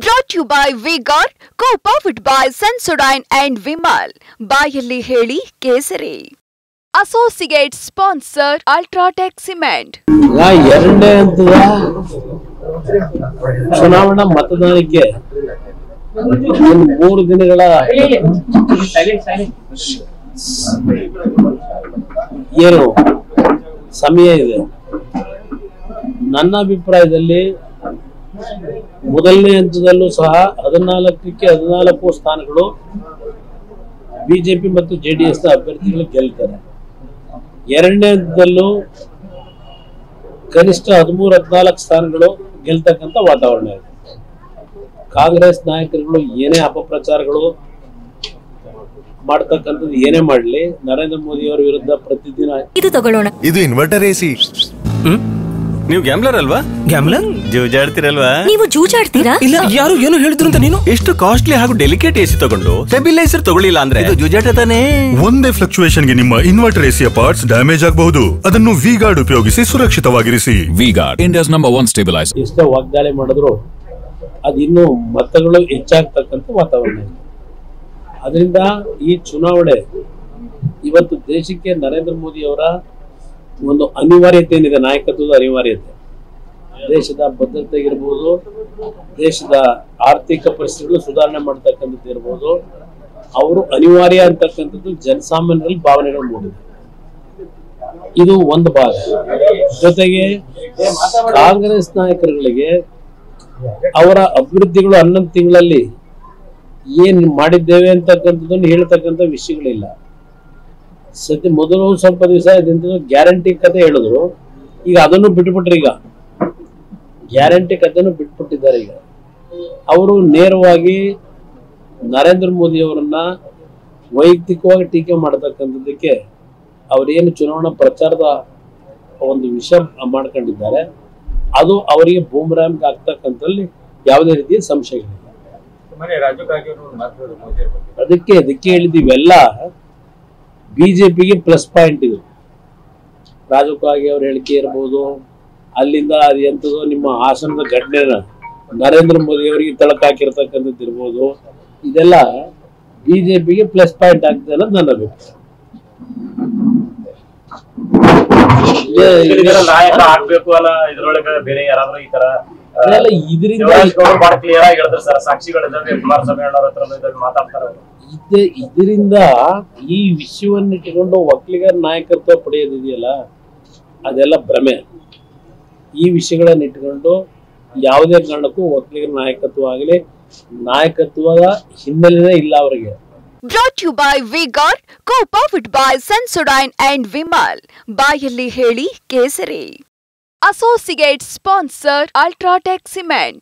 Brought to you by Vigor, co-powered by Sensodyne and Vimal. ಬಾಯಲ್ಲಿ ಹೇಳಿ ಕೇಸರಿ. Associate sponsor Ultratech Cement. ಎರಡನೇ ಹಂತದ ಚುನಾವಣಾ ಮತದಾನಕ್ಕೆ 3 ದಿನಗಳ ಏನು ಸಮಯ ಇದೆ. ನನ್ನ ಅಭಿಪ್ರಾಯದಲ್ಲಿ ಮೊದಲನೇ ಹಂತದಲ್ಲೂ ಸಹ 14ಕ್ಕೆ 14 ಸ್ಥಾನಗಳು ಬಿಜೆಪಿ ಮತ್ತು ಜೆಡಿಎಸ್ ನ ಅಭ್ಯರ್ಥಿಗಳು ಗೆಲ್ತಾರೆ. ಎರಡನೇ ಹಂತದಲ್ಲೂ ಕನಿಷ್ಠ 13-14 ಸ್ಥಾನಗಳು ಗೆಲ್ತಕ್ಕಂಥ ವಾತಾವರಣ ಇದೆ. ಕಾಂಗ್ರೆಸ್ ನಾಯಕರುಗಳು ಏನೇ ಅಪಪ್ರಚಾರಗಳು ಮಾಡ್ತಕ್ಕಂಥದ್ದು ಏನೇ ಮಾಡಲಿ, ನರೇಂದ್ರ ಮೋದಿ ಅವರ ವಿರುದ್ಧ ಪ್ರತಿದಿನ ಇದು ತಗೊಳ್ಳೋಣ. ಇದು ಇನ್ವರ್ಟರ್ ಎಸಿ. ನೀವು ಗ್ಯಾಮ್ಲರ್ ಅಲ್ವಾ? ಗ್ಯಾಮ್ಲರ್ ಜೂಜಾಡ್ತಿರಲ್ವಾ? ನೀವು ಜೂಜಾಡ್ತೀರಾ? ಇಲ್ಲ, ಯಾರು ಏನು ಹೇಳಿದ್ರು ಅಂತ ನೀನು ಎಷ್ಟು ಕಾಸ್ಟ್ಲಿ ಹಾಗೂ ಡೆಲಿಕೇಟ್ ಎಸಿ ತಗೊಂಡು ಸ್ಟೆಬಿಲೈಸರ್ ತಗೊಳ್ಳಿಲ್ಲ ಅಂದ್ರೆ ಇದು ಜೂಜಾಟ ತಾನೇ. ಒಂದೇ ಫ್ಲಕ್ಚುಯೇಷನ್ ಗೆ ನಿಮ್ಮ ಇನ್ವರ್ಟರ್ ಎಸಿಯ ಪಾರ್ಟ್ಸ್ ಡ್ಯಾಮೇಜ್ ಆಗಬಹುದು. ಅದನ್ನು ವಿಗಾರ್ಡ್ ಉಪಯೋಗಿಸಿ ಸುರಕ್ಷಿತವಾಗಿರಿಸಿ. V-Guard, India's number 1 stabiliser. ಎಷ್ಟೇ ವಾಗ್ದಾಳಿ ಮಾಡಿದ್ರು ಅದು ಇನ್ನೂ ಮತಗಳು ಹೆಚ್ಚಾಗ್ತಕ್ಕಂಥ ವಾತಾವರಣ ಇದೆ. ಅದರಿಂದ ಈ ಚುನಾವಣೆ ಇವತ್ತು ದೇಶಕ್ಕೆ ನರೇಂದ್ರ ಮೋದಿ ಅವರ ಒಂದು ಅನಿವಾರ್ಯತೆ ಏನಿದೆ, ನಾಯಕತ್ವದ ಅನಿವಾರ್ಯತೆ, ದೇಶದ ಭದ್ರತೆಗಿರ್ಬೋದು, ದೇಶದ ಆರ್ಥಿಕ ಪರಿಸ್ಥಿತಿಗಳು ಸುಧಾರಣೆ ಮಾಡ್ತಕ್ಕಂಥದ್ದು ಇರ್ಬೋದು, ಅವರು ಅನಿವಾರ್ಯ ಅಂತಕ್ಕಂಥದ್ದು ಜನಸಾಮಾನ್ಯರಲ್ಲಿ ಭಾವನೆಗಳು ಮೂಡಿದೆ. ಇದು ಒಂದು ಭಾಗ. ಜೊತೆಗೆ ಕಾಂಗ್ರೆಸ್ ನಾಯಕರುಗಳಿಗೆ ಅವರ ಅಭಿವೃದ್ಧಿಗಳು 11 ತಿಂಗಳಲ್ಲಿ ಏನ್ ಮಾಡಿದ್ದೇವೆ ಅಂತಕ್ಕಂಥದ್ದನ್ನು ಹೇಳ್ತಕ್ಕಂಥ ವಿಷಯಗಳಿಲ್ಲ. ಸದ್ಯ ಮೊದಲು ಸ್ವಲ್ಪ ದಿವಸ ಗ್ಯಾರಂಟಿ ಕತೆ ಹೇಳಿದ್ರು, ಈಗ ಅದನ್ನು ಬಿಟ್ಬಿಟ್ರಿ. ಈಗ ಗ್ಯಾರಂಟಿ ಕತೆಯನ್ನು ಬಿಟ್ಬಿಟ್ಟಿದ್ದಾರೆ. ಈಗ ಅವರು ನೇರವಾಗಿ ನರೇಂದ್ರ ಮೋದಿ ಅವರನ್ನ ವೈಯಕ್ತಿಕವಾಗಿ ಟೀಕೆ ಮಾಡತಕ್ಕಂಥದ್ದಕ್ಕೆ ಅವರೇನು ಚುನಾವಣಾ ಪ್ರಚಾರದ ಒಂದು ವಿಷಯ ಮಾಡ್ಕೊಂಡಿದ್ದಾರೆ, ಅದು ಅವರಿಗೆ ಬೂಮ್ರಾಂಗ್ ಆಗ್ತಕ್ಕಂಥಲ್ಲಿ ಯಾವುದೇ ರೀತಿಯ ಸಂಶಯಗಳಿಲ್ಲ. ಅದಕ್ಕೆ ಹೇಳಿದ್ದೀವೆಲ್ಲ ಬಿಜೆಪಿಗೆ ಪ್ಲಸ್ ಪಾಯಿಂಟ್ ಇದು. ರಾಜು ಕಾಗೆ ಅವ್ರ ಹೇಳಿಕೆ ಇರ್ಬೋದು, ಅಲ್ಲಿಂದ ಅದು ಎಂಥದೋ ನಿಮ್ಮ ಹಾಸನದ ಘಟನೆನ ನರೇಂದ್ರ ಮೋದಿ ಅವರಿಗೆ ತಳಕ ಹಾಕಿರ್ತಕ್ಕಂಥದ್ದು ಇರ್ಬೋದು, ಇದೆಲ್ಲ ಬಿಜೆಪಿಗೆ ಪ್ಲಸ್ ಪಾಯಿಂಟ್ ಆಗ್ತದೆ ಅನ್ನೋದು ನನ್ನ ಅಭಿಪ್ರಾಯ. ಇದರಿಂದ ಈ ವಿಷಯವನ್ನಿಟ್ಟುಕೊಂಡು ಒಕ್ಕಲಿಗರ ನಾಯಕತ್ವ ಪಡೆಯೋದಿದೆಯಲ್ಲ, ಅದೆಲ್ಲ ಭ್ರಮೆ. ಈ ವಿಷಯಗಳನ್ನ ಇಟ್ಟುಕೊಂಡು ಯಾವುದೇ ಕಾರಣಕ್ಕೂ ಒಕ್ಕಲಿಗರ ನಾಯಕತ್ವ ಆಗಲಿ, ನಾಯಕತ್ವದ ಹಿನ್ನೆಲೆನೇ ಇಲ್ಲ ಅವರಿಗೆ. Brought to you by Vigor, co-powered by Sensodyne and Vimal. ಬಾಯಲ್ಲಿ ಹೇಳಿ ಕೇಸರಿ. Associate sponsor Ultratech Cement.